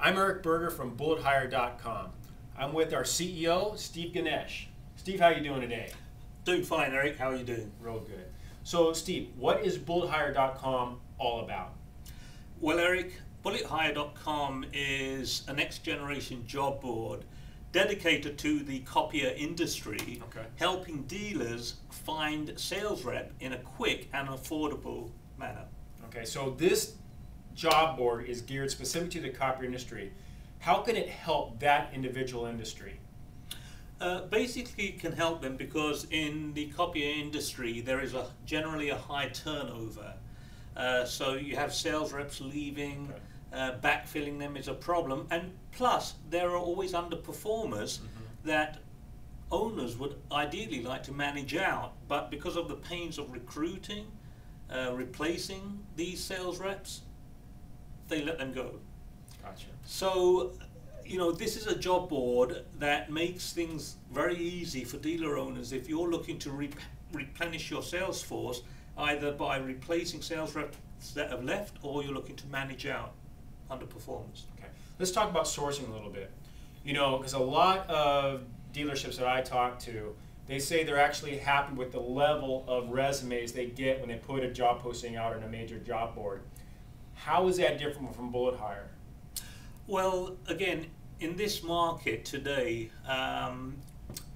I'm Eric Berger from BulletHire.com. I'm with our CEO, Steve Ganesh. Steve, how are you doing today? Doing fine, Eric. How are you doing? Real good. So, Steve, what is BulletHire.com all about? Well, Eric, BulletHire.com is a next generation job board dedicated to the copier industry, helping dealers find sales rep in a quick and affordable manner. Okay, so this job board is geared specifically to the copier industry. How can it help that individual industry? Basically, it can help them because in the copier industry there is generally a high turnover. So you have sales reps leaving, backfilling them is a problem, and plus there are always underperformers that owners would ideally like to manage out, but because of the pains of recruiting, replacing these sales reps, they let them go. Gotcha. So, you know, this is a job board that makes things very easy for dealer owners if you're looking to replenish your sales force, either by replacing sales reps that have left or you're looking to manage out underperformers. Okay, let's talk about sourcing a little bit. You know, because a lot of dealerships that I talk to, they say they're actually happy with the level of resumes they get when they put a job posting out on a major job board. How is that different from Bullet Hire? Well, again, in this market today, a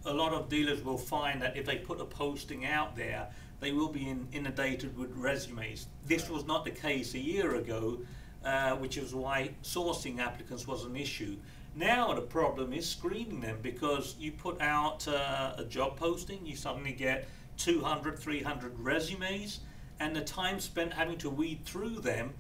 lot of dealers will find that if they put a posting out there, they will be inundated with resumes. This was not the case a year ago, which is why sourcing applicants was an issue. Now the problem is screening them, because you put out a job posting, you suddenly get 200, 300 resumes, and the time spent having to weed through them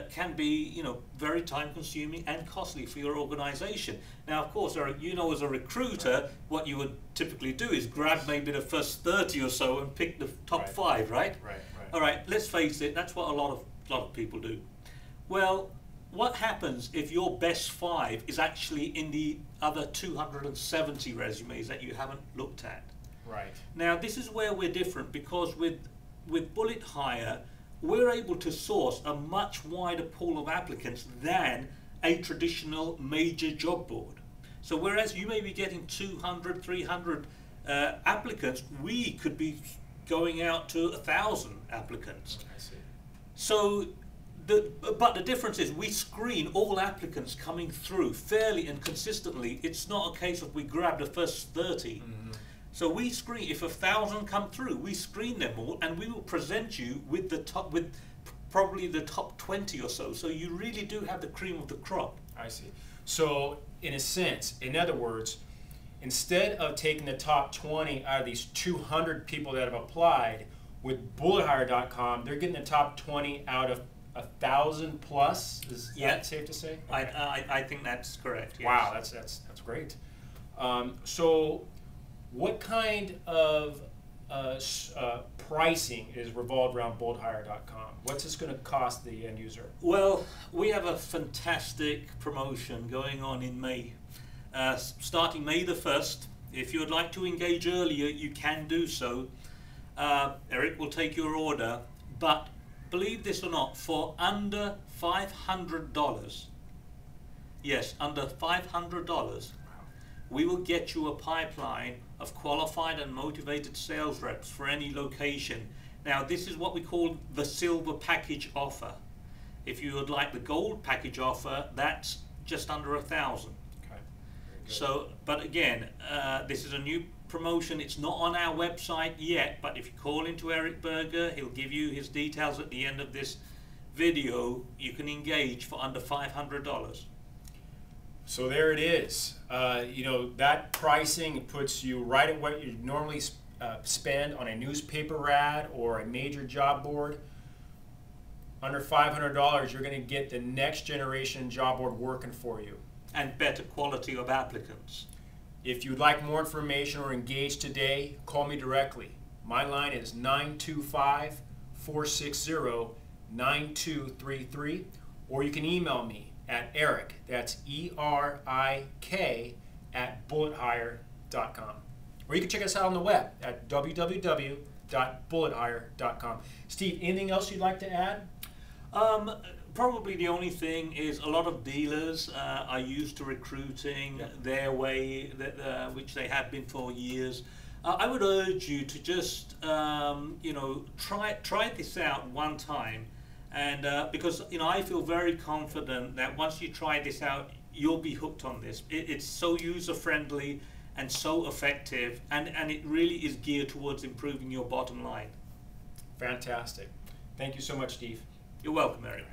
can be, you know, very time consuming and costly for your organization. Now, of course, Eric, you know, as a recruiter, what you would typically do is grab maybe the first 30 or so and pick the top 5, right? Right. All right, let's face it, that's what a lot of people do. Well, what happens if your best 5 is actually in the other 270 resumes that you haven't looked at? Right. Now, this is where we're different, because with Bullet Hire, we're able to source a much wider pool of applicants than a traditional major job board. So whereas you may be getting 200, 300 applicants, we could be going out to 1,000 applicants. I see. So, but the difference is we screen all applicants coming through fairly and consistently. It's not a case of we grab the first 30. So we screen, if 1,000 come through, we screen them all, and we will present you with probably the top 20 or so. So you really do have the cream of the crop. I see. So in a sense, in other words, instead of taking the top 20 out of these 200 people that have applied, with BulletHire.com, they're getting the top 20 out of 1,000 plus. Is that safe to say? Okay. I think that's correct. Yes. Wow, that's great. So, what kind of pricing is revolved around BulletHire.com? What's this going to cost the end user? Well, we have a fantastic promotion going on in May, starting May the 1st. If you would like to engage earlier, you can do so. Eric will take your order, but believe this or not, for under $500, yes, under $500, we will get you a pipeline of qualified and motivated sales reps for any location. Now, this is what we call the silver package offer. If you would like the gold package offer, that's just under 1,000. Okay. So, but again, this is a new promotion. It's not on our website yet, but if you call into Eric Berger, he'll give you his details at the end of this video. You can engage for under $500. So there it is. You know, that pricing puts you right at what you normally spend on a newspaper ad or a major job board. Under $500, you're going to get the next generation job board working for you. And better quality of applicants. If you'd like more information or engage today, call me directly. My line is 925-460-9233, or you can email me at Eric, that's ERIK, at BulletHire.com. Or you can check us out on the web at www.BulletHire.com. Steve, anything else you'd like to add? Probably the only thing is a lot of dealers are used to recruiting their way, which they have been for years. I would urge you to just try this out one time, and because I feel very confident that once you try this out, you'll be hooked on this. It's so user friendly and so effective, and it really is geared towards improving your bottom line. Fantastic. Thank you so much, Steve. You're welcome, Eric.